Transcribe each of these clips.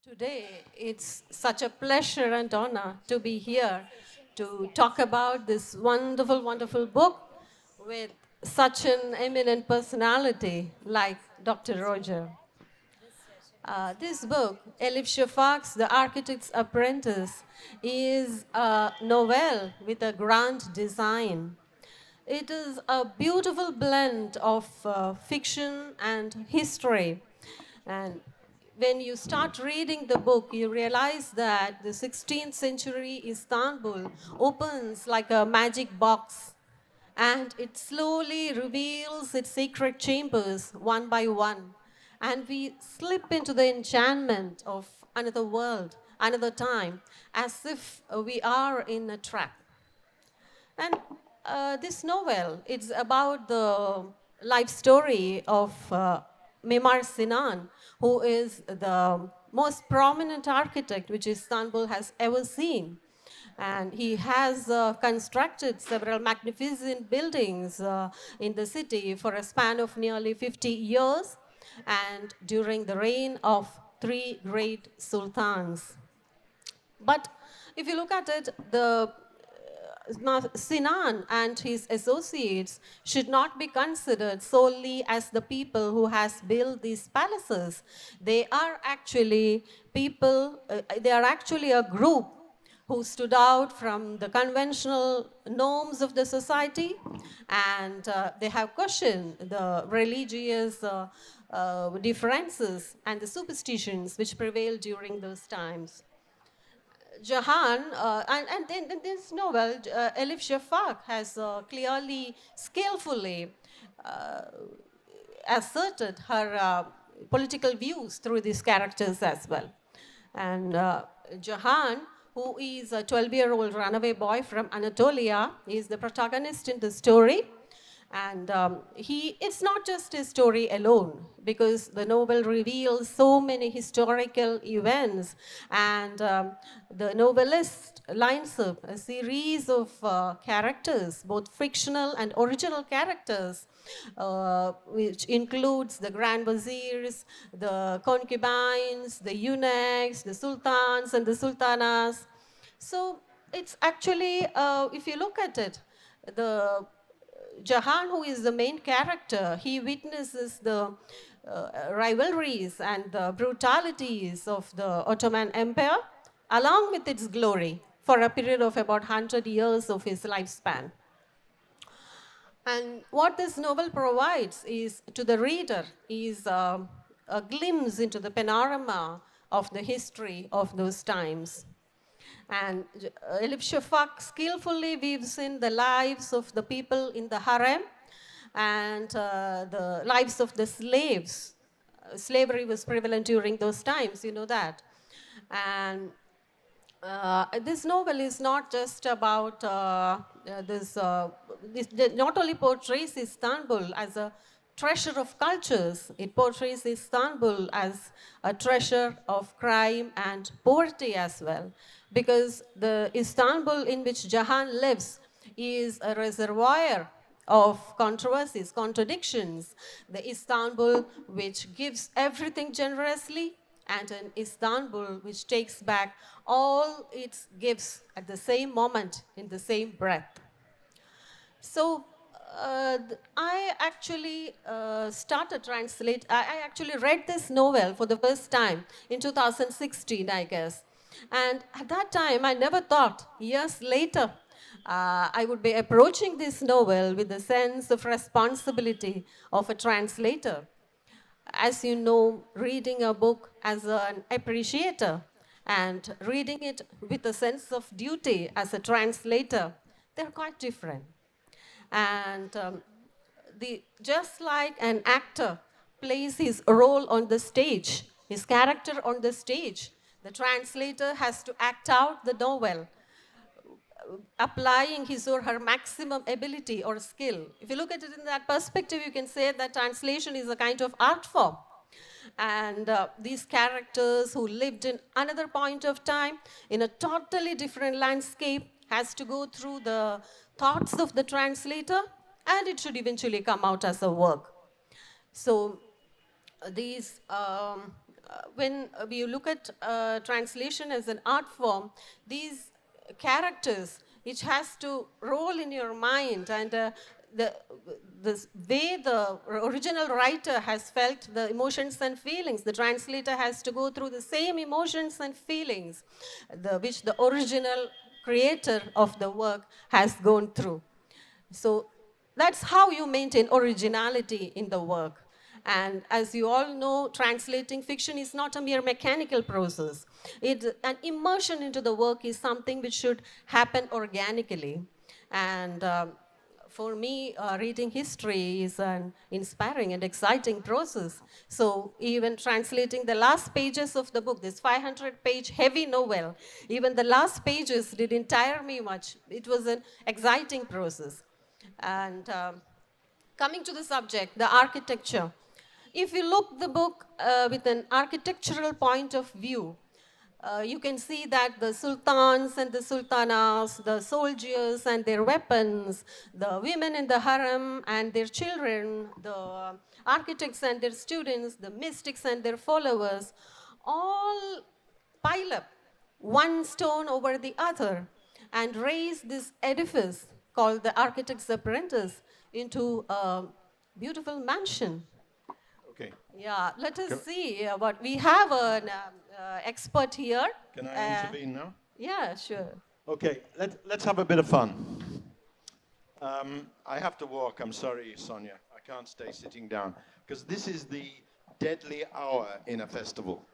Today, it's such a pleasure and honor to be here to talk about this wonderful, wonderful book with such an eminent personality like Dr. Roger. This book, Elif Shafak's The Architect's Apprentice, is a novel with a grand design. It is a beautiful blend of fiction and history. And when you start reading the book, you realize that the 16th century Istanbul opens like a magic box, and it slowly reveals its secret chambers one by one. And we slip into the enchantment of another world, another time, as if we are in a trap. And this novel, it's about the life story of Mimar Sinan, who is the most prominent architect which Istanbul has ever seen. And he has constructed several magnificent buildings in the city for a span of nearly 50 years and during the reign of three great sultans. But if you look at it, the Sinan and his associates should not be considered solely as the people who has built these palaces. They are actually people, they are actually a group who stood out from the conventional norms of the society, and they have questioned the religious differences and the superstitions which prevailed during those times. Jahan, and in this novel, Elif Shafak has clearly, skillfully asserted her political views through these characters as well. And Jahan, who is a 12-year-old runaway boy from Anatolia, is the protagonist in the story. And it's not just a story alone, because the novel reveals so many historical events, and the novelist lines up a series of characters, both fictional and original characters, which includes the grand viziers, the concubines, the eunuchs, the sultans and the sultanas. So it's actually, if you look at it, the Jahan, who is the main character, he witnesses the rivalries and the brutalities of the Ottoman Empire, along with its glory, for a period of about 100 years of his lifespan. And what this novel provides is to the reader is a glimpse into the panorama of the history of those times. And Elif Shafak skillfully weaves in the lives of the people in the harem and the lives of the slaves. Slavery was prevalent during those times, you know that. And this novel is not just about this not only portrays Istanbul as a treasure of cultures, it portrays Istanbul as a treasure of crime and poverty as well. Because the Istanbul in which Jahan lives is a reservoir of controversies, contradictions. The Istanbul which gives everything generously, and an Istanbul which takes back all its gifts at the same moment, in the same breath. So I actually I actually read this novel for the first time in 2016, I guess. And at that time, I never thought, years later, I would be approaching this novel with the sense of responsibility of a translator. As you know, reading a book as an appreciator and reading it with a sense of duty as a translator, they're quite different. And just like an actor plays his role on the stage, his character on the stage, the translator has to act out the novel, applying his or her maximum ability or skill. If you look at it in that perspective, you can say that translation is a kind of art form. And these characters who lived in another point of time, in a totally different landscape, has to go through the thoughts of the translator, and it should eventually come out as a work. So these when we look at translation as an art form, these characters, which has to roll in your mind, and the, the way the original writer has felt the emotions and feelings, the translator has to go through the same emotions and feelings which the original creator of the work has gone through. So that's how you maintain originality in the work. And as you all know, translating fiction is not a mere mechanical process. An immersion into the work is something which should happen organically. And for me, reading history is an inspiring and exciting process. So even translating the last pages of the book, this 500-page heavy novel, even the last pages didn't tire me much. It was an exciting process. And coming to the subject, the architecture. If you look the book with an architectural point of view, you can see that the sultans and the sultanas, the soldiers and their weapons, the women in the harem and their children, the architects and their students, the mystics and their followers, all pile up one stone over the other and raise this edifice called the architect's apprentice into a beautiful mansion. Okay. Yeah, let us see what we have an expert here. Can I intervene now? Yeah, sure. Okay, let's have a bit of fun. I have to walk. I'm sorry, Sonia. I can't stay sitting down because this is the deadly hour in a festival.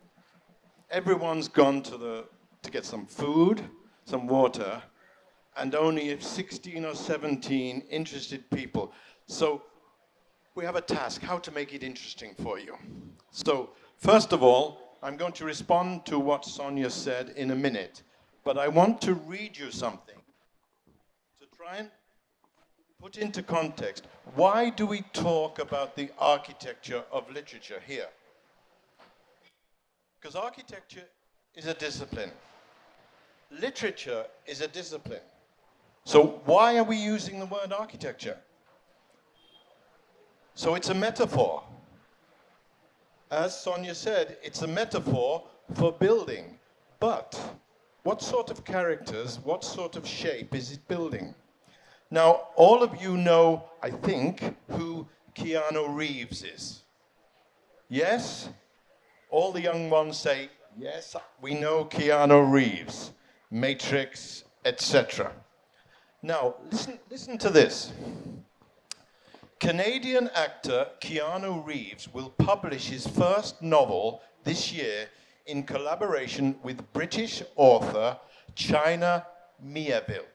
Everyone's gone to get some food, some water, and only 16 or 17 interested people. So we have a task, how to make it interesting for you. So first of all, I'm going to respond to what Sonia said in a minute, but I want to read you something to try and put into context. Why do we talk about the architecture of literature here? Because architecture is a discipline. Literature is a discipline. So why are we using the word architecture? So it's a metaphor. As Sonia said, it's a metaphor for building. But what sort of characters, what sort of shape is it building? Now, all of you know, I think, who Keanu Reeves is. Yes? All the young ones say, yes, we know Keanu Reeves, Matrix, etc. Now, listen to this. Canadian actor Keanu Reeves will publish his first novel this year in collaboration with British author China Miéville.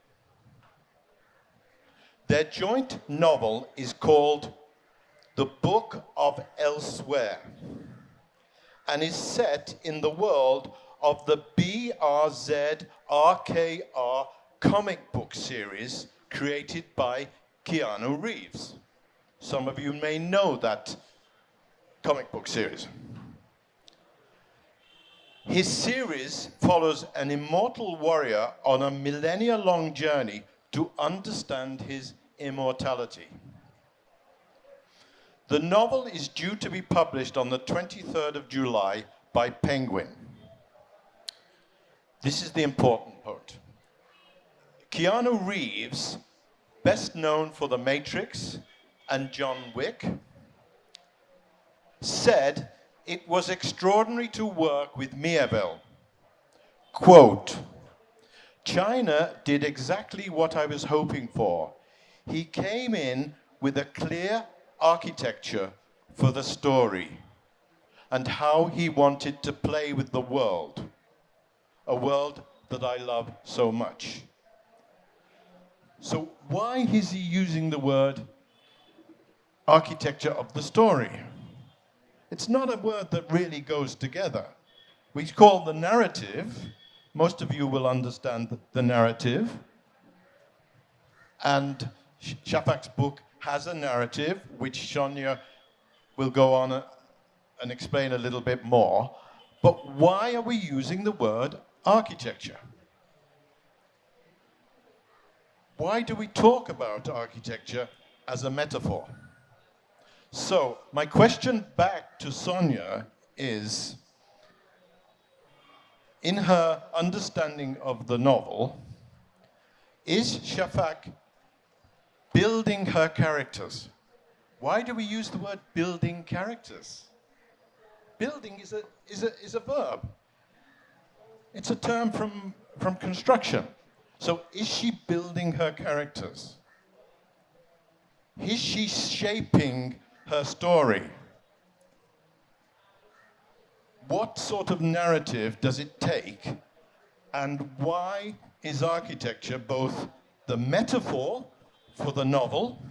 Their joint novel is called The Book of Elsewhere and is set in the world of the BRZRKR comic book series created by Keanu Reeves. Some of you may know that comic book series. His series follows an immortal warrior on a millennia-long journey to understand his immortality. The novel is due to be published on the 23rd of July by Penguin. This is the important part. Keanu Reeves, best known for The Matrix and John Wick, said it was extraordinary to work with Miéville. Quote, China did exactly what I was hoping for. He came in with a clear architecture for the story and how he wanted to play with the world, a world that I love so much. So why is he using the word architecture of the story? It's not a word that really goes together. We call the narrative, most of you will understand the narrative, and Shafak's book has a narrative, which Sonia will go on and explain a little bit more. But why are we using the word architecture? Why do we talk about architecture as a metaphor? So, my question back to Sonia is, in her understanding of the novel, is Shafak building her characters? Why do we use the word building characters? Building is a verb. It's a term from construction. So is she building her characters? Is she shaping her story? What sort of narrative does it take? And why is architecture both the metaphor for the novel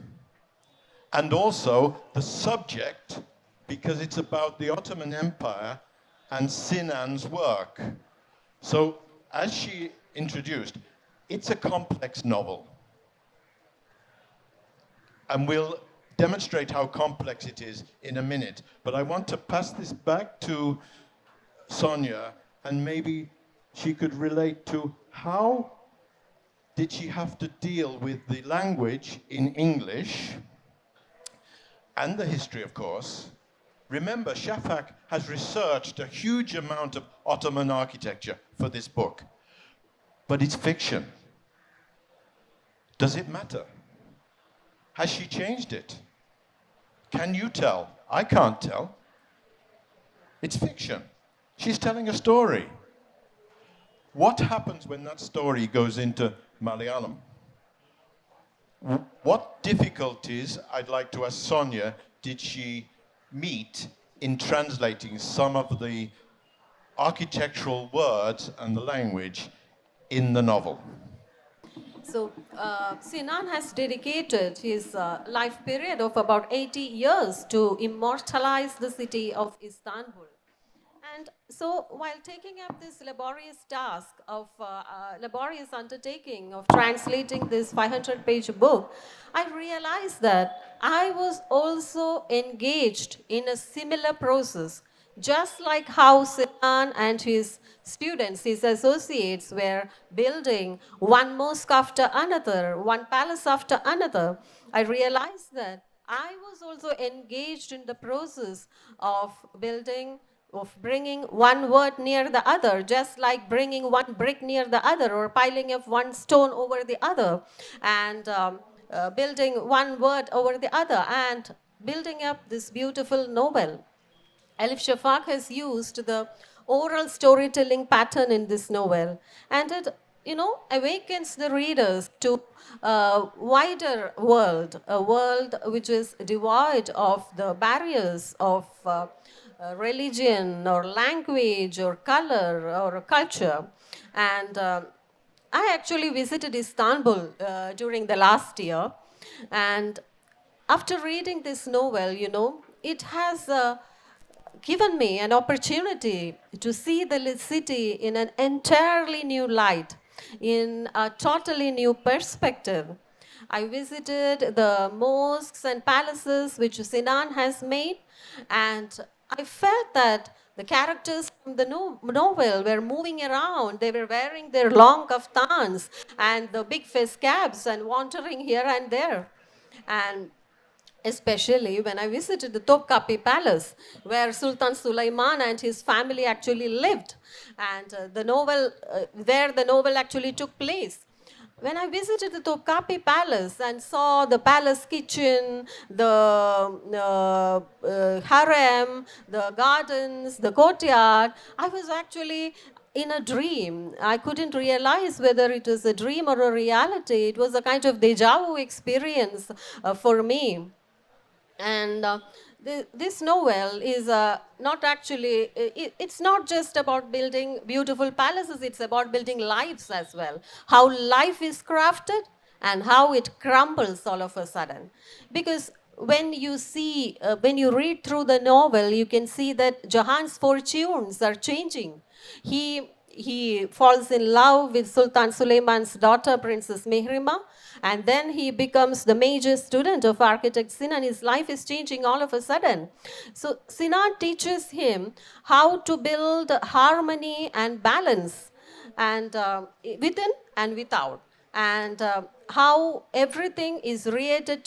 and also the subject, because it's about the Ottoman Empire and Sinan's work? So, as she introduced, it's a complex novel. And we'll demonstrate how complex it is in a minute. But I want to pass this back to Sonia, and maybe she could relate to how did she have to deal with the language in English and the history, of course. Remember, Shafak has researched a huge amount of Ottoman architecture for this book, but it's fiction. Does it matter? Has she changed it? Can you tell? I can't tell. It's fiction. She's telling a story. What happens when that story goes into Malayalam? What difficulties, I'd like to ask Sonia, did she meet in translating some of the architectural words and the language in the novel? So, Sinan has dedicated his life period of about 80 years to immortalize the city of Istanbul. And so, while taking up this laborious task of laborious undertaking of translating this 500-page book, I realized that I was also engaged in a similar process, just like how Sinan and his students, his associates, were building one mosque after another, one palace after another. I realized that I was also engaged in the process of building, of bringing one word near the other, just like bringing one brick near the other or piling up one stone over the other, and building one word over the other and building up this beautiful novel. Elif Shafak has used the oral storytelling pattern in this novel, and it, awakens the readers to a wider world, a world which is devoid of the barriers of religion or language or color or culture. And I actually visited Istanbul during the last year, and after reading this novel, it has given me an opportunity to see the city in an entirely new light, in a totally new perspective. I visited the mosques and palaces which Sinan has made, and I felt that the characters from the novel were moving around. They were wearing their long kaftans and the big face caps and wandering here and there. And especially when I visited the Topkapi Palace, where Sultan Sulaiman and his family actually lived, and where the novel actually took place. When I visited the Topkapi Palace and saw the palace kitchen, the harem, the gardens, the courtyard, I was actually in a dream. I couldn't realize whether it was a dream or a reality. It was a kind of deja vu experience for me. And this novel is not actually, it's not just about building beautiful palaces, it's about building lives as well. How life is crafted and how it crumbles all of a sudden. Because when you read through the novel, you can see that Jahan's fortunes are changing. He falls in love with Sultan Suleiman's daughter, Princess Mehrima, and then he becomes the major student of architect Sinan. His life is changing all of a sudden. So Sinan teaches him how to build harmony and balance, and within and without, and how everything is related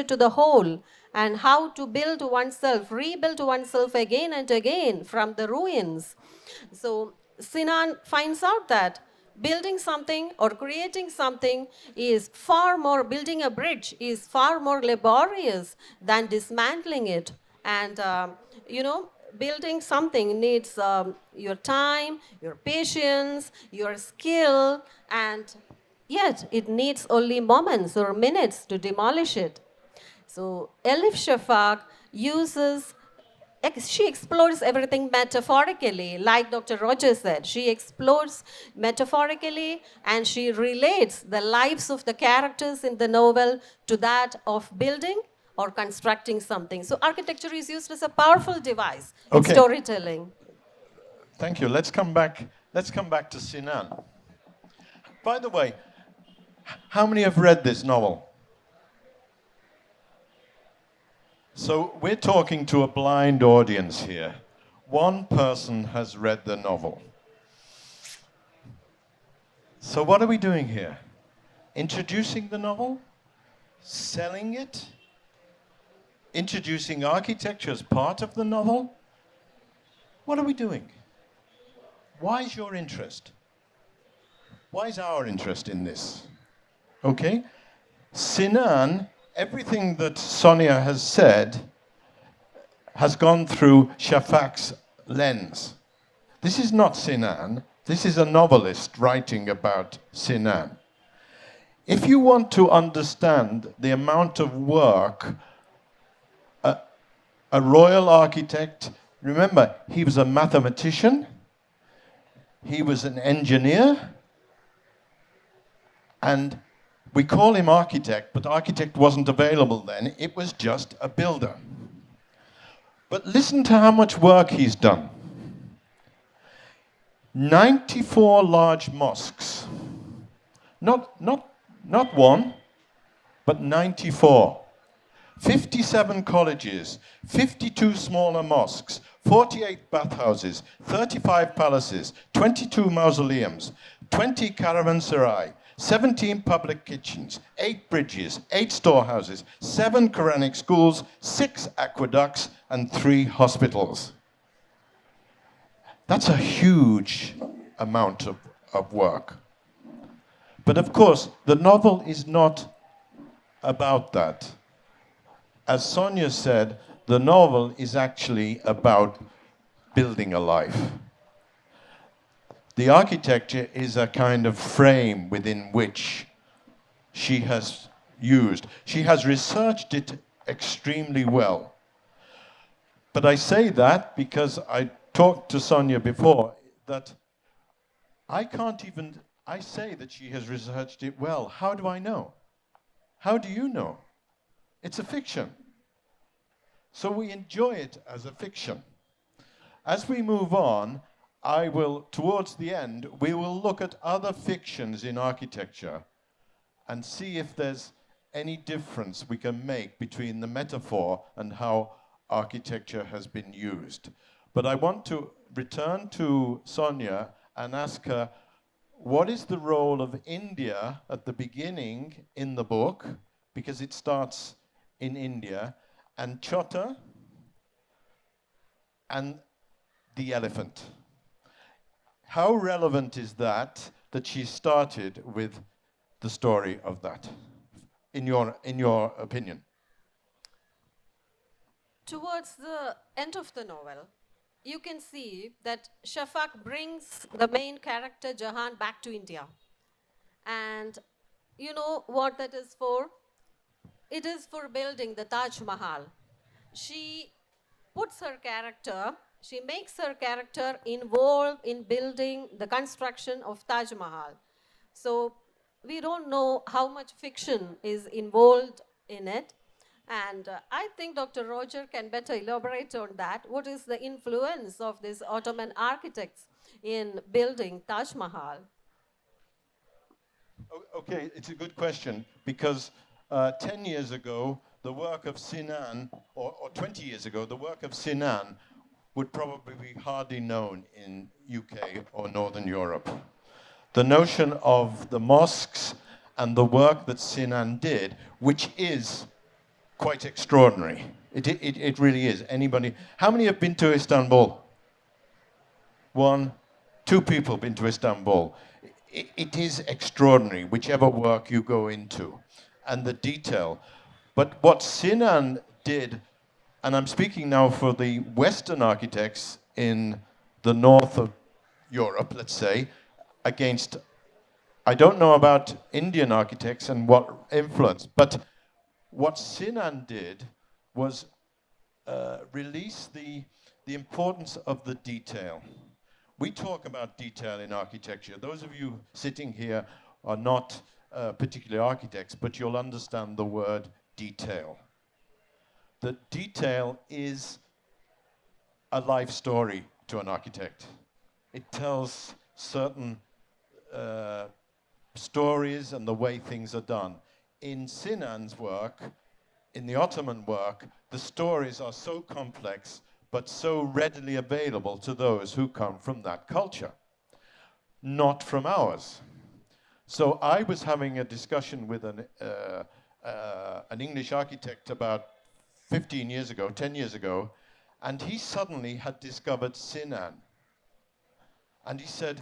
to the whole, and how to build oneself, rebuild oneself again and again from the ruins. So Sinan finds out that building something or creating something is far more, building a bridge is far more laborious than dismantling it. And, building something needs your time, your patience, your skill, and yet it needs only moments or minutes to demolish it. So Elif Shafak uses, she explores everything metaphorically, like Dr. Rogers said. She explores metaphorically and she relates the lives of the characters in the novel to that of building or constructing something. So architecture is used as a powerful device in Okay, storytelling. thank you. Let's come back. Let's come back to Sinan. By the way, how many have read this novel? So we're talking to a blind audience here. One person has read the novel. So what are we doing here? Introducing the novel? Selling it? Introducing architecture as part of the novel? What are we doing? Why is your interest? Why is our interest in this? Okay? Sinan, everything that Sonia has said has gone through Shafak's lens. This is not Sinan. This is a novelist writing about Sinan. If you want to understand the amount of work a royal architect, remember, he was a mathematician, he was an engineer, and we call him architect, but architect wasn't available then. It was just a builder. But listen to how much work he's done. 94 large mosques. Not one, but 94. 57 colleges, 52 smaller mosques, 48 bathhouses, 35 palaces, 22 mausoleums, 20 caravanserai, 17 public kitchens, 8 bridges, 8 storehouses, 7 Quranic schools, 6 aqueducts, and 3 hospitals. That's a huge amount of work. But of course, the novel is not about that. As Sonia said, the novel is actually about building a life. The architecture is a kind of frame within which she has used. She has researched it extremely well. But I say that because I talked to Sonia before, that I say that she has researched it well. How do I know? How do you know? It's a fiction. So we enjoy it as a fiction. As we move on, towards the end, we will look at other fictions in architecture and see if there's any difference we can make between the metaphor and how architecture has been used. But I want to return to Sonia and ask her, what is the role of India at the beginning in the book, because it starts in India, and Chota and the elephant. How relevant is that she started with the story of that, in your opinion? Towards the end of the novel, you can see that Shafak brings the main character Jahan back to India. And you know what that is for? It is for building the Taj Mahal. She she makes her character involved in building the construction of Taj Mahal. So we don't know how much fiction is involved in it. And I think Dr. Roger can better elaborate on that. What is the influence of these Ottoman architects in building Taj Mahal? Okay, it's a good question, because 10 years ago, the work of Sinan, or 20 years ago, the work of Sinan would probably be hardly known in UK or Northern Europe. The notion of the mosques and the work that Sinan did, which is quite extraordinary. It really is. Anybody? How many have been to Istanbul? One. two people been to Istanbul. It is extraordinary, whichever work you go into, and the detail. But what Sinan did, and I'm speaking now for the Western architects in the north of Europe, let's say, against, I don't know about Indian architects and what influence, but what Sinan did was release the importance of the detail. We talk about detail in architecture. Those of you sitting here are not particularly architects, but you'll understand the word detail. The detail is a life story to an architect. It tells certain stories and the way things are done. In Sinan's work, in the Ottoman work, the stories are so complex but so readily available to those who come from that culture, not from ours. So I was having a discussion with an English architect about 15 years ago, 10 years ago, and he suddenly had discovered Sinan. And he said,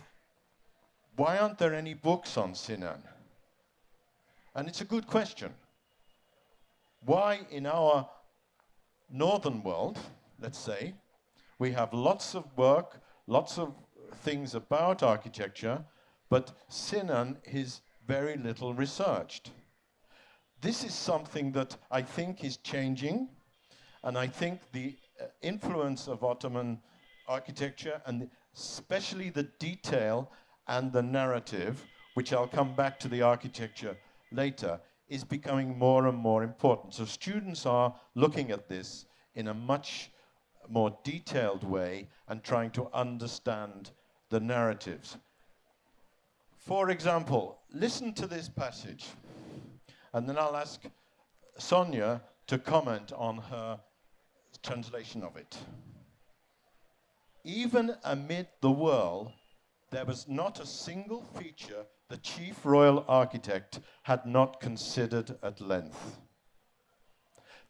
why aren't there any books on Sinan? And it's a good question. Why in our northern world, let's say, we have lots of work, lots of things about architecture, but Sinan is very little researched. This is something that I think is changing, and I think the influence of Ottoman architecture, and especially the detail and the narrative, which I'll come back to the architecture later, is becoming more and more important. So students are looking at this in a much more detailed way and trying to understand the narratives. For example, listen to this passage, and then I'll ask Sonia to comment on her translation of it. Even amid the whirl, there was not a single feature the chief royal architect had not considered at length.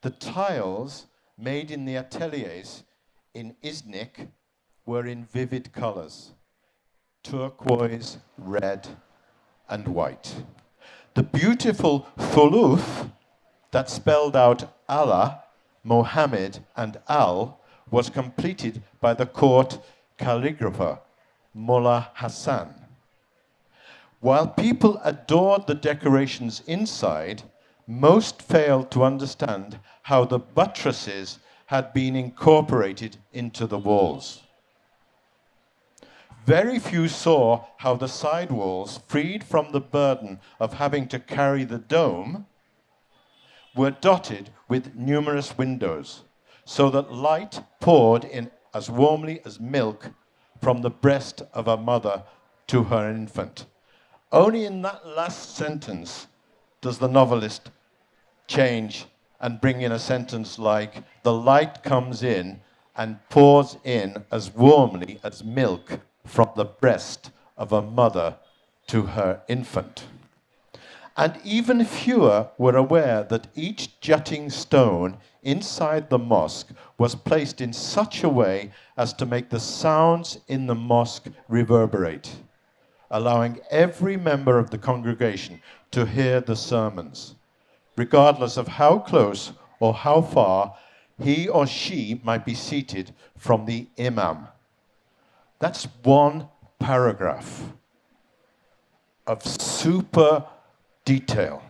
The tiles made in the ateliers in Iznik were in vivid colors: turquoise, red, and white. The beautiful thuluth that spelled out Allah, Mohammed, and Al was completed by the court calligrapher, Mullah Hassan. While people adored the decorations inside, most failed to understand how the buttresses had been incorporated into the walls. Very few saw how the side walls, freed from the burden of having to carry the dome, were dotted with numerous windows, so that light poured in as warmly as milk from the breast of a mother to her infant. Only in that last sentence does the novelist change and bring in a sentence like, the light comes in and pours in as warmly as milk from the breast of a mother to her infant. And even fewer were aware that each jutting stone inside the mosque was placed in such a way as to make the sounds in the mosque reverberate, allowing every member of the congregation to hear the sermons, regardless of how close or how far he or she might be seated from the imam. That's one paragraph of super detail.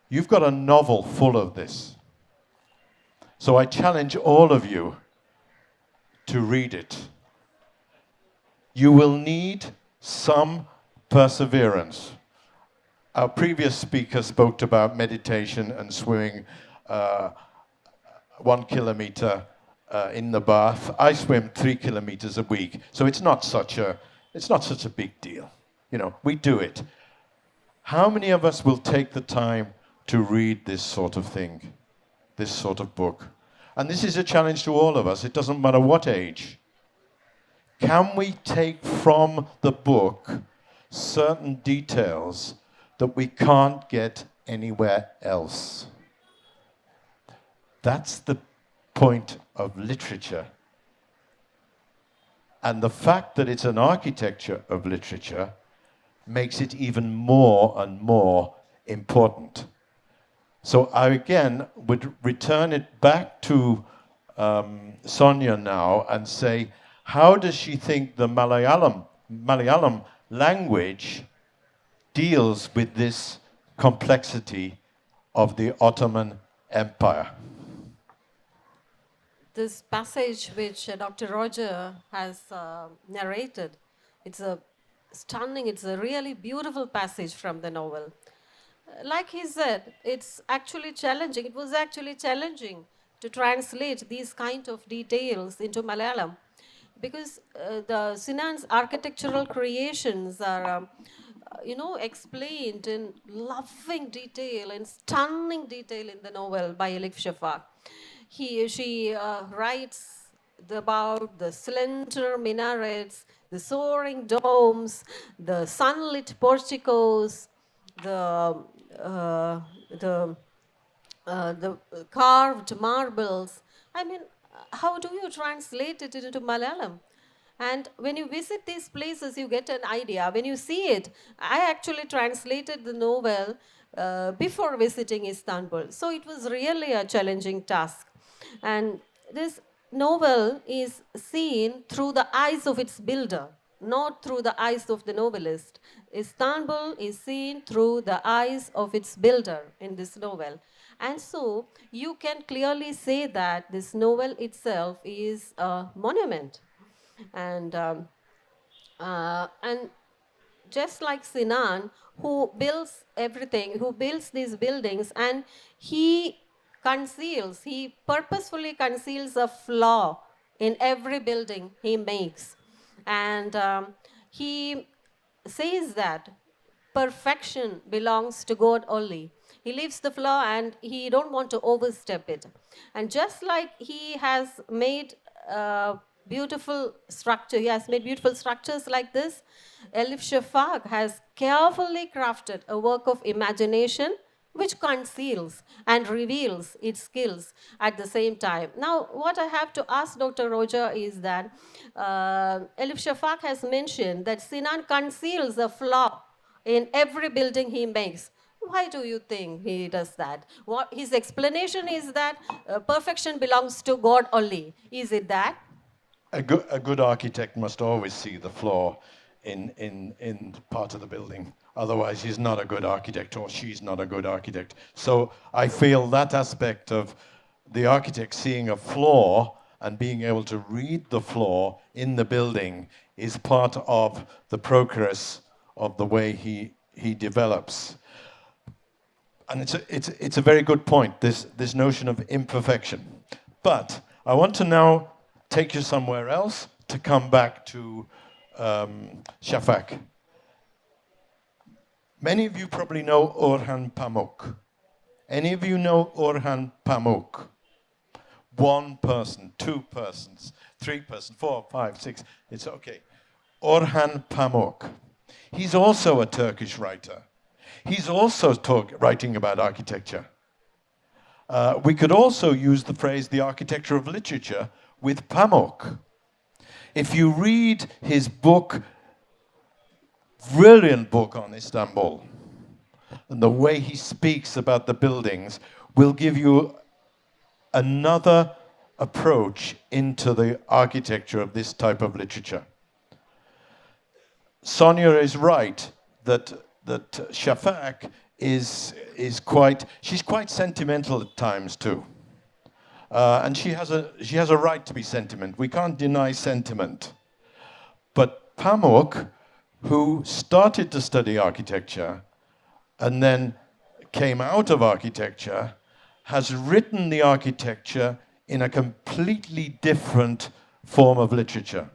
You've got a novel full of this. So I challenge all of you to read it. You will need some perseverance. Our previous speaker spoke about meditation and swimming 1 kilometer in the bath. I swim 3 kilometers a week, so it's not such a big deal. You know, we do it. How many of us will take the time to read this sort of thing, this sort of book? And this is a challenge to all of us. It doesn't matter what age. Can we take from the book certain details that we can't get anywhere else? That's the point of literature. And the fact that it's an architecture of literature makes it even more and more important. So I again would return it back to Sonia now and say, how does she think the Malayalam language deals with this complexity of the Ottoman Empire? This passage which Dr. Roger has narrated, it's a stunning, it's a really beautiful passage from the novel. Like he said, it's actually challenging. It was actually challenging to translate these kind of details into Malayalam because the Sinan's architectural creations are, explained in loving detail and stunning detail in the novel by Elif Shafak. She writes about the slender minarets, the soaring domes, the sunlit porticos, the carved marbles. I mean, how do you translate it into Malayalam? And when you visit these places, you get an idea. When you see it, I actually translated the novel before visiting Istanbul. So it was really a challenging task. And this novel is seen through the eyes of its builder, not through the eyes of the novelist. Istanbul is seen through the eyes of its builder in this novel. And so you can clearly say that this novel itself is a monument. And just like Sinan, who builds everything, who builds these buildings, and he purposefully conceals a flaw in every building he makes. And he says that perfection belongs to God only. He leaves the flaw and he don't want to overstep it. And just like he has made beautiful structure, he has made beautiful structures like this, Elif Shafak has carefully crafted a work of imagination which conceals and reveals its skills at the same time. Now, what I have to ask Dr. Roja is that Elif Shafak has mentioned that Sinan conceals a flaw in every building he makes. Why do you think he does that? What his explanation is that perfection belongs to God only. Is it that? A good architect must always see the flaw in part of the building. Otherwise, he's not a good architect or she's not a good architect. So I feel that aspect of the architect seeing a flaw and being able to read the flaw in the building is part of the progress of the way he develops. And it's a very good point, this notion of imperfection. But I want to now take you somewhere else to come back to Shafak. Many of you probably know Orhan Pamuk. Any of you know Orhan Pamuk? One person, two persons, three persons, 4, 5, 6. It's okay. Orhan Pamuk. He's also a Turkish writer. He's also writing about architecture. We could also use the phrase the architecture of literature with Pamuk. If you read his book, brilliant book on Istanbul, and the way he speaks about the buildings will give you another approach into the architecture of this type of literature. Sonia is right that Shafak is quite sentimental at times too. And she has a right to be sentiment. We can't deny sentiment. But Pamuk, who started to study architecture and then came out of architecture, has written the architecture in a completely different form of literature.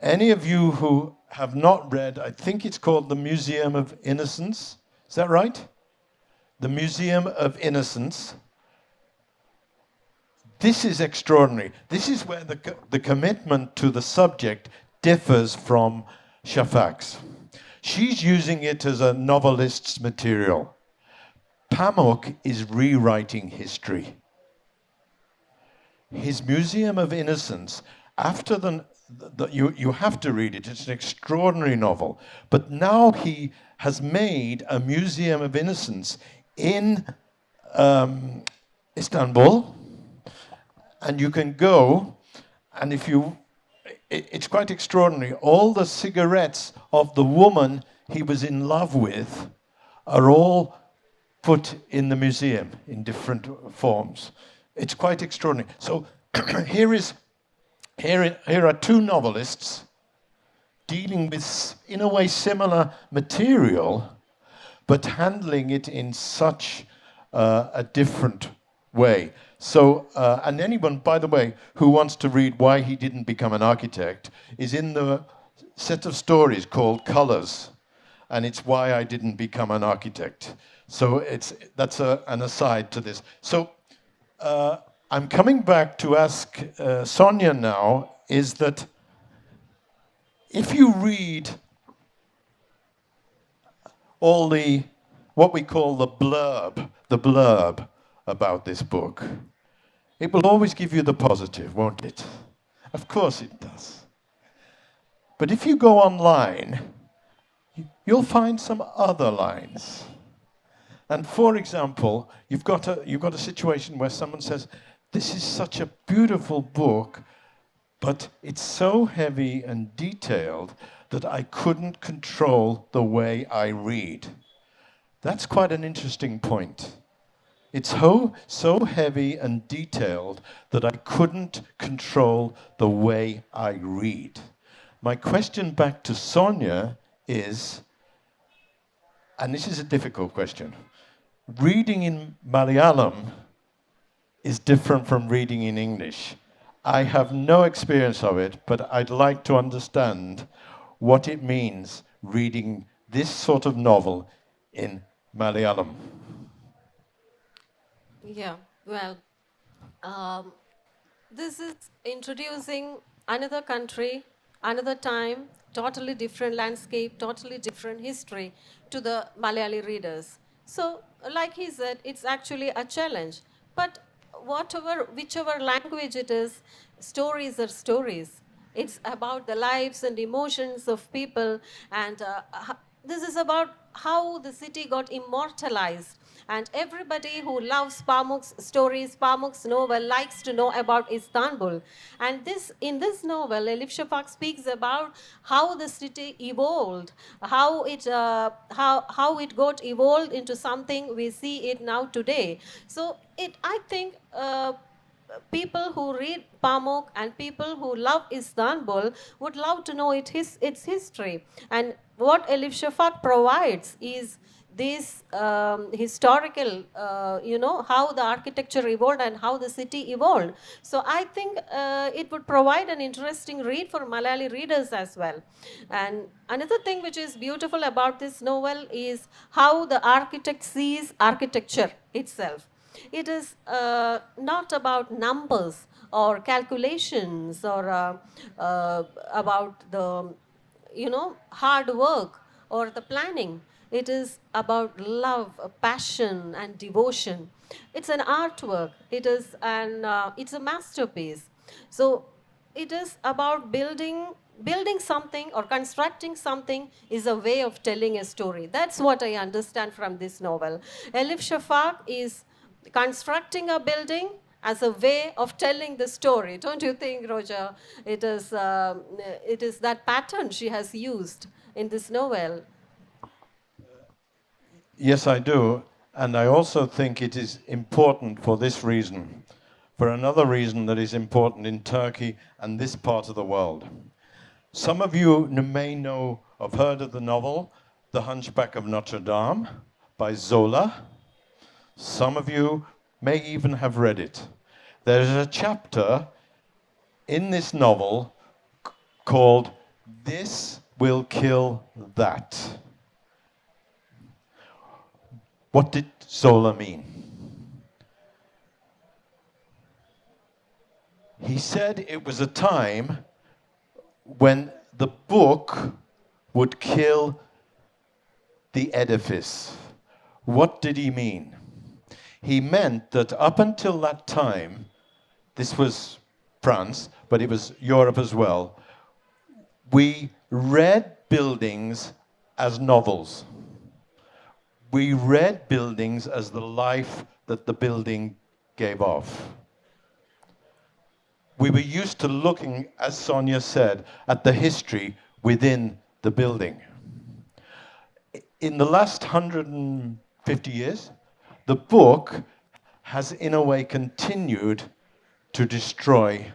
Any of you who have not read, I think it's called The Museum of Innocence. Is that right? The Museum of Innocence. This is extraordinary. This is where the commitment to the subject differs from Shafak's. She's using it as a novelist's material. Pamuk is rewriting history. His Museum of Innocence after you have to read it. It's an extraordinary novel. But now he has made a museum of innocence in Istanbul, and you can go, and it's quite extraordinary. All the cigarettes of the woman he was in love with are all put in the museum in different forms. It's quite extraordinary. So here are two novelists dealing with, in a way, similar material, but handling it in such a different way. So, and anyone, by the way, who wants to read Why He Didn't Become an Architect is in the set of stories called Colors, and it's Why I Didn't Become an Architect. So that's an aside to this. So I'm coming back to ask Sonia now, is that if you read all what we call the blurb about this book, it will always give you the positive, won't it? Of course it does. But if you go online, you'll find some other lines. And for example, you've got a situation where someone says, this is such a beautiful book, but it's so heavy and detailed that I couldn't control the way I read. That's quite an interesting point. It's so heavy and detailed that I couldn't control the way I read. My question back to Sonia is, and this is a difficult question, reading in Malayalam is different from reading in English. I have no experience of it, but I'd like to understand what it means reading this sort of novel in Malayalam. Yeah, well, this is introducing another country, another time, totally different landscape, totally different history to the Malayali readers. So, like he said, it's actually a challenge. But whichever language it is, stories are stories. It's about the lives and emotions of people, and this is about how the city got immortalized. And everybody who loves Pamuk's stories, Pamuk's novel, likes to know about Istanbul. And in this novel, Elif Shafak speaks about how the city evolved, how it got evolved into something we see it now today. So I think people who read Pamuk and people who love Istanbul would love to know its history. And what Elif Shafak provides is this historical, how the architecture evolved and how the city evolved. So I think it would provide an interesting read for Malayali readers as well. And another thing which is beautiful about this novel is how the architect sees architecture itself. It is not about numbers or calculations or about the hard work or the planning. It is about love, passion, and devotion. It's an artwork. It's a masterpiece. So it is about building something or constructing something is a way of telling a story. That's what I understand from this novel. Elif Shafak is constructing a building as a way of telling the story. Don't you think, Roger? It is that pattern she has used in this novel. Yes, I do. And I also think it is important for this reason, for another reason that is important in Turkey and this part of the world. Some of you may have heard of the novel The Hunchback of Notre Dame by Zola. Some of you may even have read it. There is a chapter in this novel called This Will Kill That. What did Zola mean? He said it was a time when the book would kill the edifice. What did he mean? He meant that up until that time, this was France, but it was Europe as well. We read buildings as novels. We read buildings as the life that the building gave off. We were used to looking, as Sonia said, at the history within the building. In the last 150 years, the book has in a way continued to destroy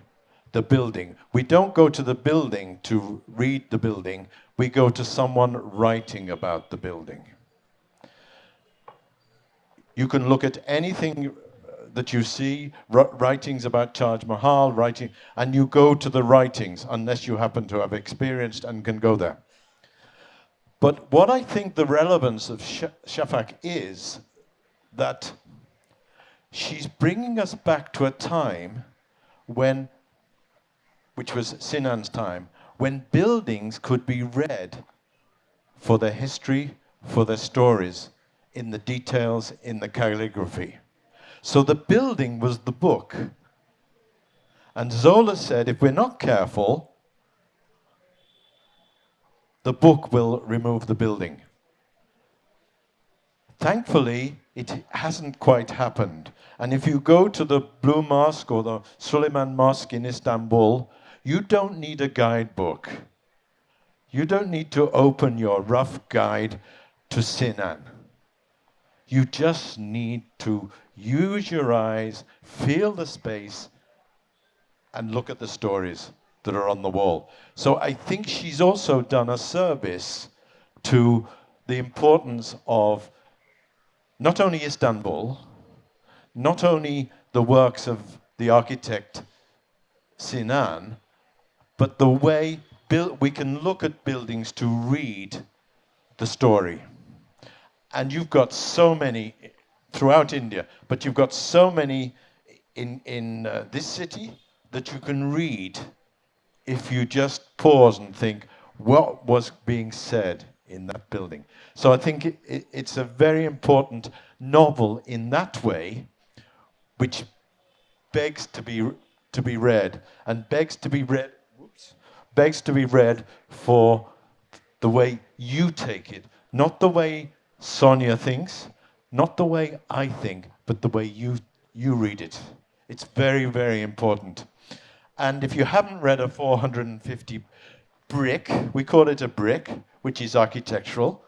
the building. We don't go to the building to read the building, we go to someone writing about the building. You can look at anything that you see, writings about Taj Mahal, and you go to the writings unless you happen to have experienced and can go there. But what I think the relevance of Shafak is that she's bringing us back to a time when, which was Sinan's time, when buildings could be read for their history, for their stories, in the details, in the calligraphy. So the building was the book. And Zola said, if we're not careful, the book will remove the building. Thankfully, it hasn't quite happened. And if you go to the Blue Mosque or the Suleiman Mosque in Istanbul, you don't need a guidebook. You don't need to open your rough guide to Sinan. You just need to use your eyes, feel the space, and look at the stories that are on the wall. So I think she's also done a service to the importance of not only Istanbul, not only the works of the architect Sinan, but the way we can look at buildings to read the story. And you've got so many throughout India, but you've got so many in this city that you can read if you just pause and think, what was being said in that building? So I think it's a very important novel in that way, which begs to be read, and begs to be read for the way you take it, not the way Sonia thinks, not the way I think, but the way you read it. It's very, very important. And if you haven't read a 450 brick, we call it a brick, which is architectural.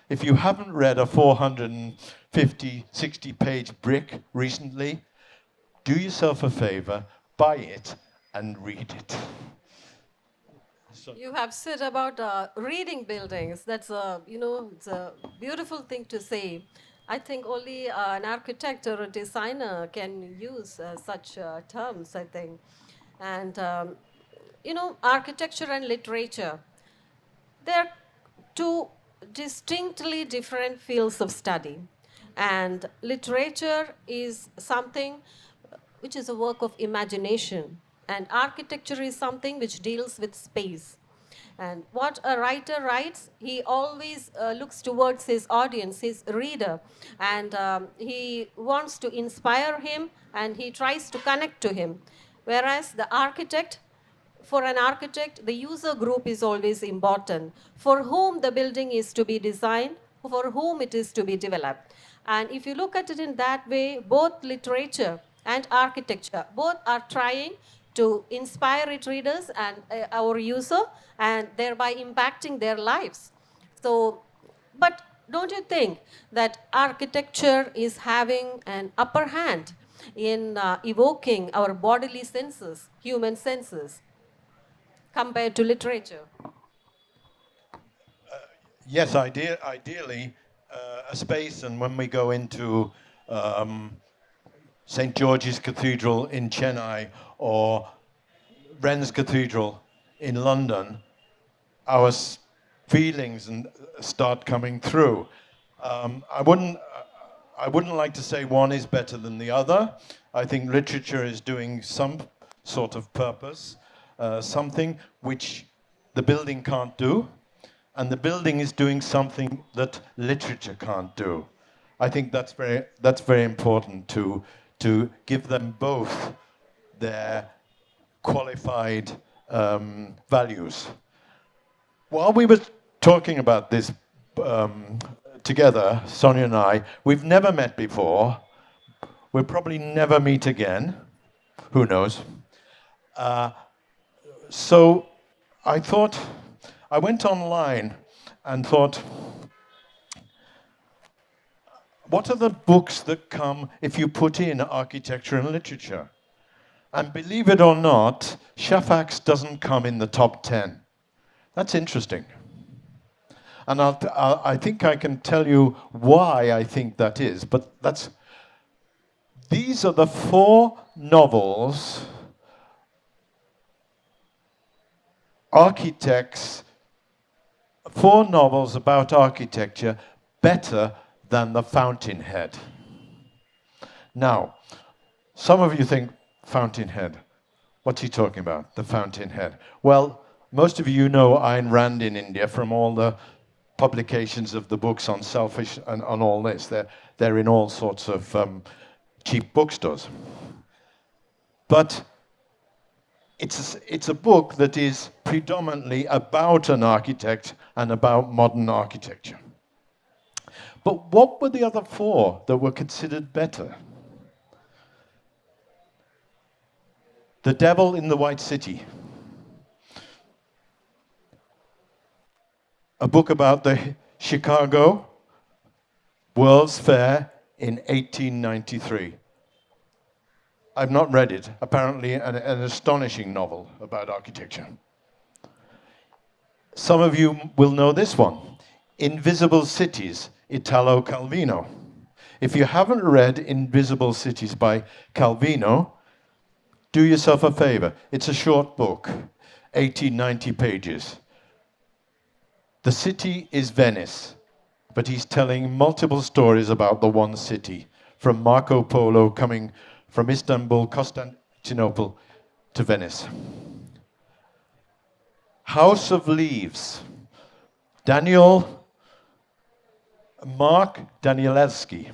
If you haven't read a 450, 60-page brick recently, do yourself a favor, buy it and read it. You have said about reading buildings. That's it's a beautiful thing to say. I think only an architect or a designer can use such terms, I think. And, architecture and literature, they're two distinctly different fields of study. And literature is something which is a work of imagination. And architecture is something which deals with space. And what a writer writes, he always looks towards his audience, his reader, and he wants to inspire him and he tries to connect to him. Whereas the architect, for an architect, the user group is always important, for whom the building is to be designed, for whom it is to be developed. And if you look at it in that way, both literature and architecture, both are trying to inspire its readers and our user, and thereby impacting their lives. So, but don't you think that architecture is having an upper hand in evoking our bodily senses, human senses, compared to literature? Yes, ideally, a space, and when we go into St. George's Cathedral in Chennai or Wren's Cathedral in London, our feelings start coming through. I wouldn't like to say one is better than the other. I think literature is doing some sort of purpose, something which the building can't do, and the building is doing something that literature can't do. I think that's very important to give them both their qualified values. While we were talking about this together, Sonia and I, we've never met before. We'll probably never meet again. Who knows? So I thought, I went online and thought, what are the books that come if you put in architecture and literature? And believe it or not, Shafak's doesn't come in the top 10. That's interesting. And I think I can tell you why I think that is, but these are the 4 novels architects, 4 novels about architecture better than The Fountainhead. Now, some of you think, Fountainhead, what's he talking about, The Fountainhead? Well, most of you know Ayn Rand in India from all the publications of the books on selfish and on all this. They're in all sorts of cheap bookstores. But it's a book that is predominantly about an architect and about modern architecture. But what were the other 4 that were considered better? The Devil in the White City, a book about the Chicago World's Fair in 1893. I've not read it. Apparently an astonishing novel about architecture. Some of you will know this one, Invisible Cities, Italo Calvino. If you haven't read Invisible Cities by Calvino, do yourself a favor. It's a short book, 90 pages. The city is Venice, but he's telling multiple stories about the one city, from Marco Polo coming from Istanbul, Constantinople to Venice. House of Leaves, Mark Danielewski.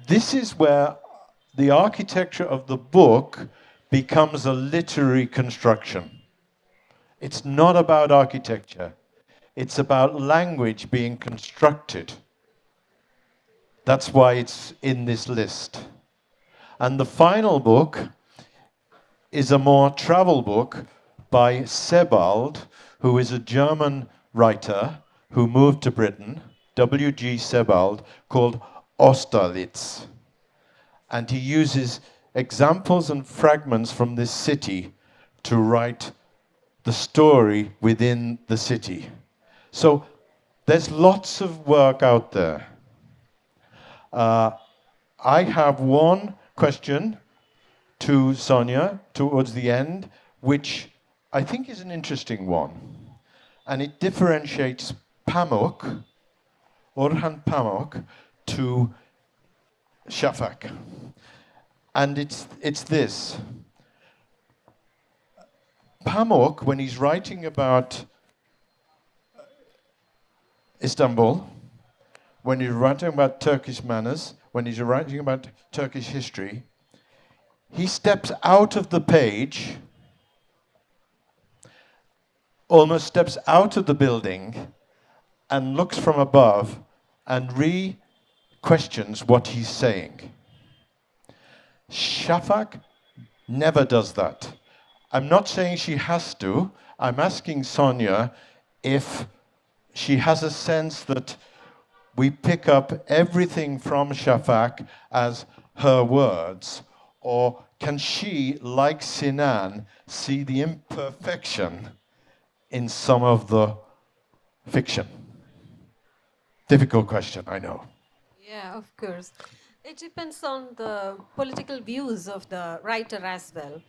This is where the architecture of the book becomes a literary construction. It's not about architecture. It's about language being constructed. That's why it's in this list. And the final book is a more travel book by Sebald, who is a German writer who moved to Britain, W.G. Sebald, called Austerlitz. And he uses examples and fragments from this city to write the story within the city. So there's lots of work out there. I have one question to Sonia towards the end, which I think is an interesting one. And it differentiates Pamuk, Orhan Pamuk, to Shafak. And it's this. Pamuk, when he's writing about Istanbul, when he's writing about Turkish manners, when he's writing about Turkish history, he steps out of the page, almost steps out of the building, and looks from above and questions what he's saying. Shafak never does that. I'm not saying she has to. I'm asking Sonia if she has a sense that we pick up everything from Shafak as her words, or can she, like Sinan, see the imperfection in some of the fiction? Difficult question, I know. Yeah, of course. It depends on the political views of the writer as well.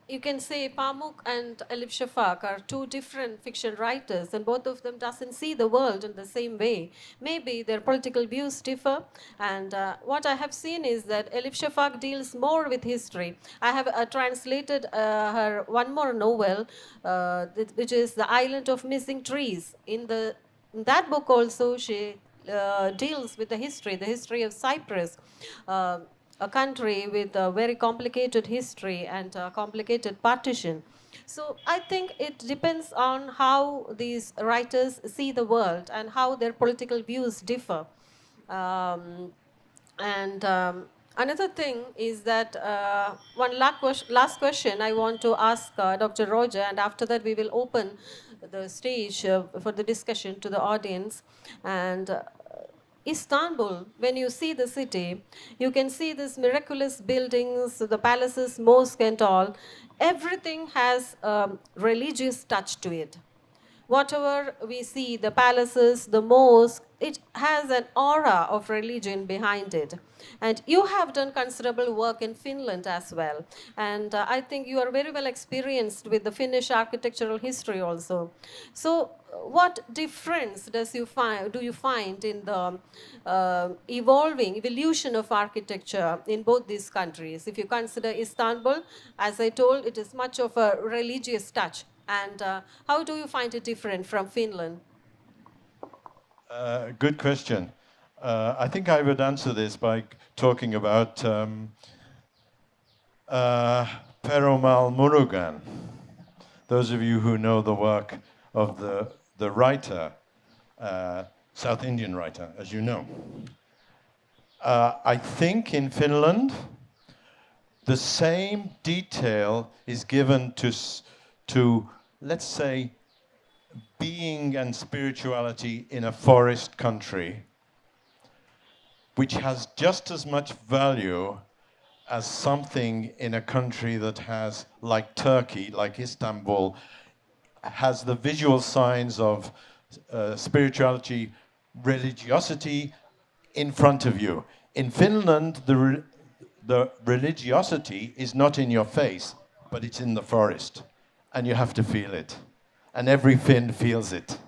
You can say Pamuk and Elif Shafak are 2 different fiction writers, and both of them doesn't see the world in the same way. Maybe their political views differ, and what I have seen is that Elif Shafak deals more with history. I have translated her one more novel, which is The Island of Missing Trees. In that book also, she deals with the history of Cyprus. a country with a very complicated history and a complicated partition. So I think it depends on how these writers see the world and how their political views differ. Um, and another thing is that one last question I want to ask Dr. Roger, and after that we will open the stage for the discussion to the audience. And Istanbul, when you see the city, you can see these miraculous buildings, the palaces, mosque and all. Everything has religious touch to it. Whatever we see, the palaces, the mosque, it has an aura of religion behind it. And you have done considerable work in Finland as well. And I think you are very well experienced with the Finnish architectural history also. So what difference do you find in the evolution of architecture in both these countries? If you consider Istanbul, as I told, it is much of a religious touch. And how do you find it different from Finland? Good question. I think I would answer this by talking about Perumal Murugan. Those of you who know the work of the writer, South Indian writer, as you know. I think in Finland, the same detail is given to let's say, being and spirituality in a forest country, which has just as much value as something in a country that has, like Turkey, like Istanbul, has the visual signs of spirituality, religiosity in front of you. In Finland, the religiosity is not in your face, but it's in the forest. And you have to feel it. And every Finn feels it.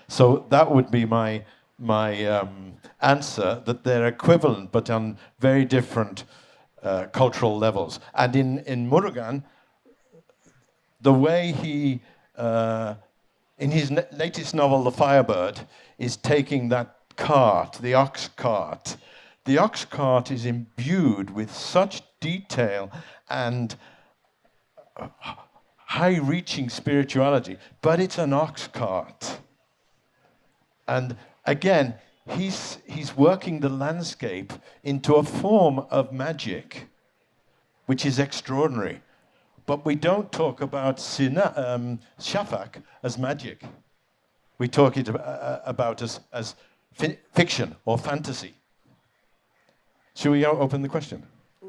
So that would be my answer, that they're equivalent, but on very different cultural levels. And in Murugan, the way he, in his latest novel, The Firebird, is taking that cart, the ox cart. The ox cart is imbued with such detail and high-reaching spirituality, but it's an ox cart. And again, he's working the landscape into a form of magic, which is extraordinary. But we don't talk about Shafak as magic. We talk about it as fiction or fantasy. Should we open the question?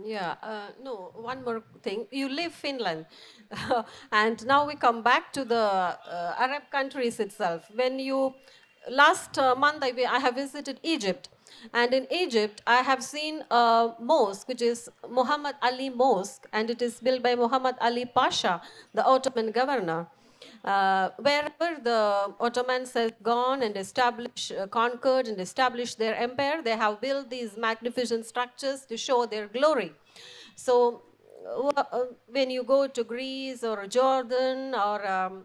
Yeah, no, one more thing. You live Finland, and now we come back to the Arab countries itself. Last month I have visited Egypt, and in Egypt I have seen a mosque, which is Muhammad Ali Mosque, and it is built by Muhammad Ali Pasha, the Ottoman governor. Wherever the Ottomans have gone and conquered and established their empire, they have built these magnificent structures to show their glory. So when you go to Greece or Jordan or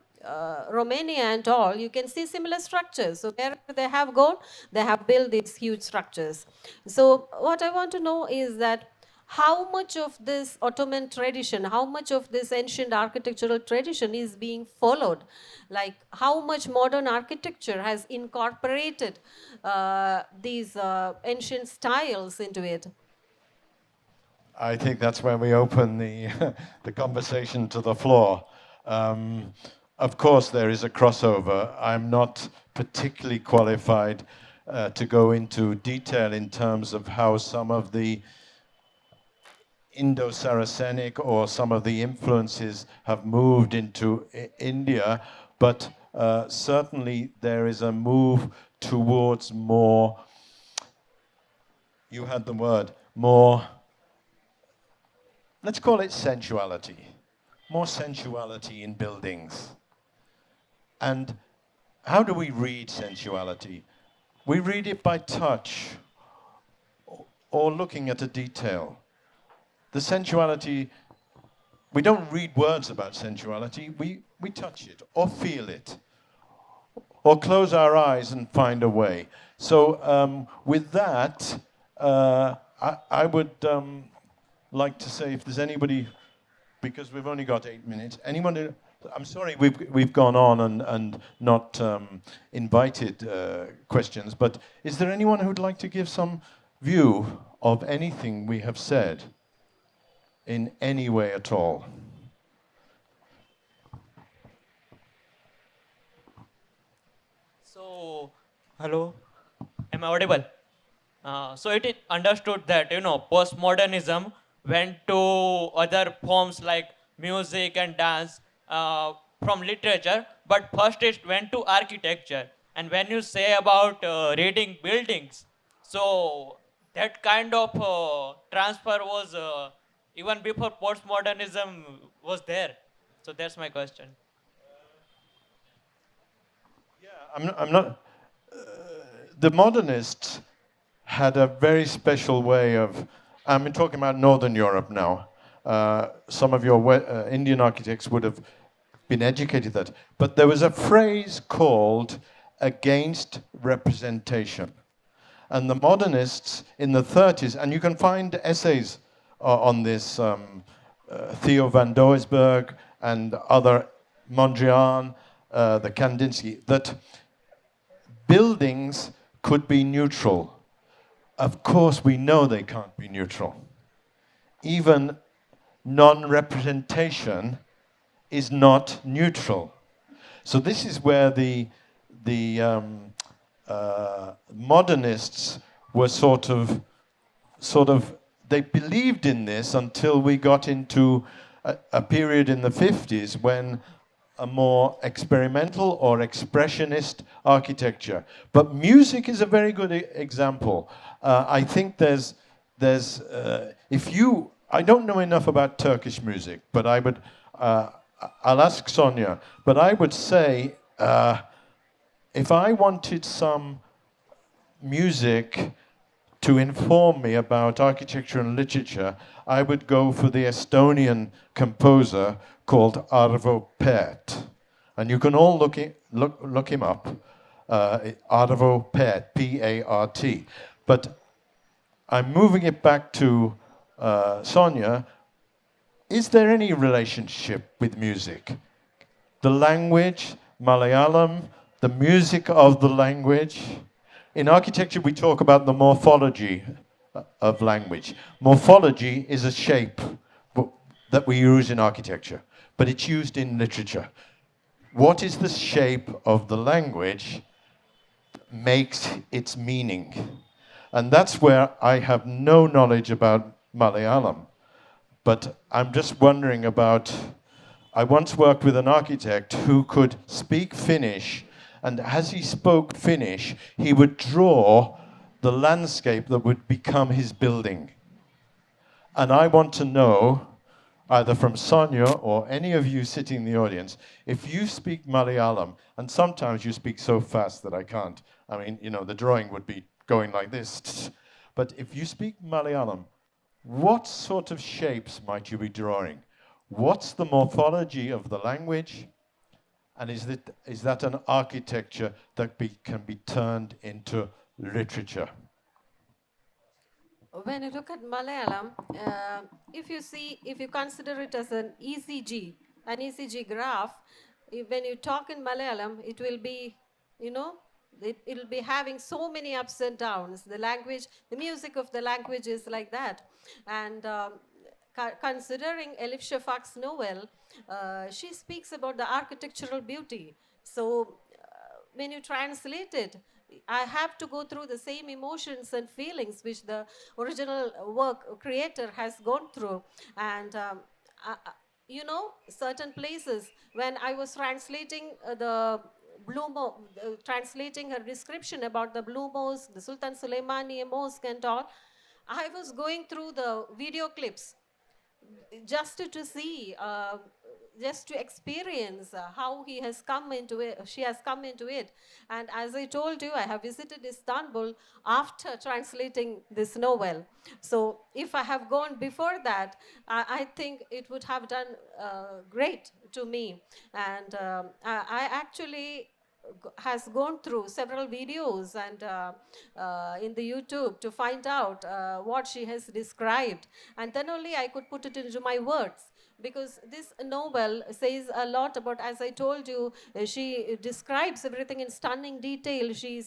Romania and all, you can see similar structures. So wherever they have gone, they have built these huge structures. So what I want to know is that how much of this Ottoman tradition, how much of this ancient architectural tradition is being followed? Like how much modern architecture has incorporated these ancient styles into it? I think that's when we open the conversation to the floor. Of course, there is a crossover. I'm not particularly qualified to go into detail in terms of how some of the Indo-Saracenic or some of the influences have moved into India, but certainly there is a move towards more, you had the word, more, let's call it sensuality, more sensuality in buildings. And how do we read sensuality? We read it by touch or looking at a detail. The sensuality, we don't read words about sensuality, we touch it or feel it or close our eyes and find a way. So with that, I would like to say if there's anybody, because we've only got 8 minutes. Anyone? I'm sorry, we've gone on and not invited questions, but is there anyone who'd like to give some view of anything we have said in any way at all? So, hello, am I audible? So it is understood that postmodernism went to other forms like music and dance from literature, but first it went to architecture. And when you say about reading buildings, so that kind of transfer was even before postmodernism was there. So that's my question. I'm not. The modernists had a very special way of. I'm talking about Northern Europe now. Some of your Indian architects would have been educated that, but there was a phrase called "against representation," and the modernists in the 30s, and you can find essays on this. Theo van Doesburg and other Mondrian, the Kandinsky, that buildings could be neutral. Of course, we know they can't be neutral. Even non-representation is not neutral. So this is where the modernists were sort of, they believed in this until we got into a period in the 50s when a more experimental or expressionist architecture. But music is a very good example. I think if you, I don't know enough about Turkish music, but I'll ask Sonia, but I would say if I wanted some music to inform me about architecture and literature, I would go for the Estonian composer called Arvo Pärt. And you can all look him up, Arvo Pärt, P-A-R-T. But I'm moving it back to Sonia. Is there any relationship with music? The language, Malayalam, the music of the language. In architecture, we talk about the morphology of language. Morphology is a shape that we use in architecture, but it's used in literature. What is the shape of the language makes its meaning? And that's where I have no knowledge about Malayalam, but I'm just wondering about, I once worked with an architect who could speak Finnish, and as he spoke Finnish, he would draw the landscape that would become his building. And I want to know, either from Sonia or any of you sitting in the audience, if you speak Malayalam, and sometimes you speak so fast that I can't. I mean, the drawing would be going like this. But if you speak Malayalam, what sort of shapes might you be drawing? What's the morphology of the language? And is that an architecture that can be turned into literature? When you look at Malayalam, if you consider it as an ECG graph, when you talk in Malayalam, it will be, it'll be having so many ups and downs. The language, the music of the language is like that. And considering Elif Shafak's novel, she speaks about the architectural beauty. So when you translate it, I have to go through the same emotions and feelings which the original work creator has gone through. And certain places, when I was translating translating her description about the Blue Mosque, the Sultan Sulaimani Mosque and all, I was going through the video clips just to see, just to experience how he has come into it, she has come into it. And as I told you, I have visited Istanbul after translating this novel. So if I have gone before that, I think it would have done great to me. And I actually has gone through several videos and in the YouTube to find out what she has described. And then only I could put it into my words, because this novel says a lot about, as I told you, she describes everything in stunning detail. She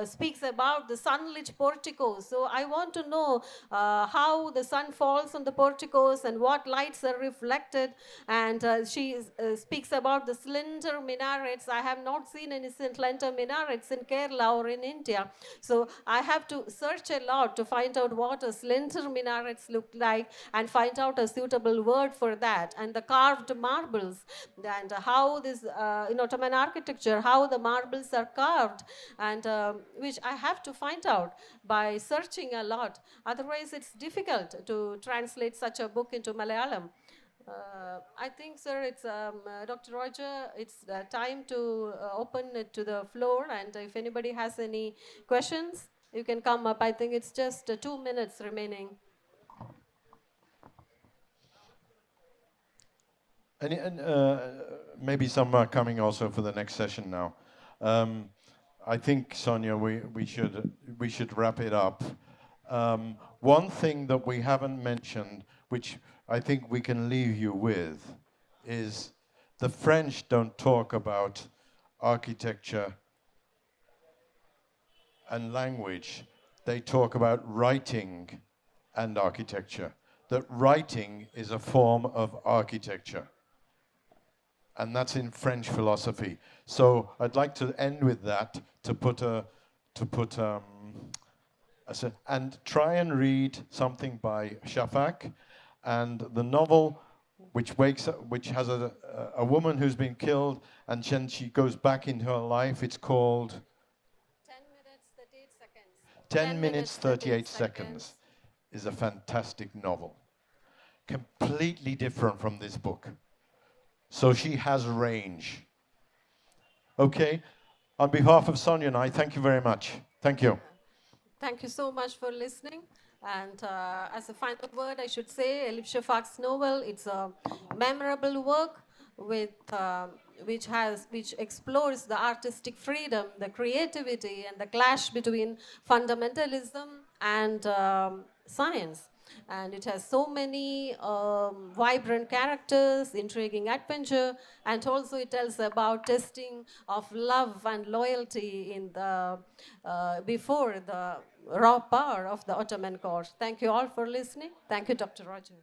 speaks about the sunlit porticos. So I want to know how the sun falls on the porticos and what lights are reflected. And she speaks about the slender minarets. I have not seen any slender minarets in Kerala or in India. So I have to search a lot to find out what a slender minarets look like and find out a suitable word for that. And the carved marbles, and how this in Ottoman architecture, how the marbles are carved, and which I have to find out by searching a lot. Otherwise, it's difficult to translate such a book into Malayalam. I think, sir, it's Dr. Roger, it's time to open it to the floor, and if anybody has any questions, you can come up. I think it's just 2 minutes remaining. And maybe some are coming also for the next session now. I think, Sonia, we should wrap it up. One thing that we haven't mentioned, which I think we can leave you with, is the French don't talk about architecture and language. They talk about writing and architecture. That writing is a form of architecture. And that's in French philosophy. So I'd like to end with that, and try and read something by Shafak, and the novel which has a woman who's been killed, and then she goes back into her life. It's called 10 minutes, 38 seconds. 10 minutes, 38 seconds. Is a fantastic novel. Completely different from this book. So she has range. Okay, on behalf of Sonia and I, thank you very much. Thank you. Thank you so much for listening. And as a final word, I should say, Elif Shafak's novel, it's a memorable work with, which explores the artistic freedom, the creativity, and the clash between fundamentalism and science. And it has so many vibrant characters, intriguing adventure, and also it tells about testing of love and loyalty in the before the raw power of the Ottoman court. Thank you all for listening. Thank you, Dr. Roger.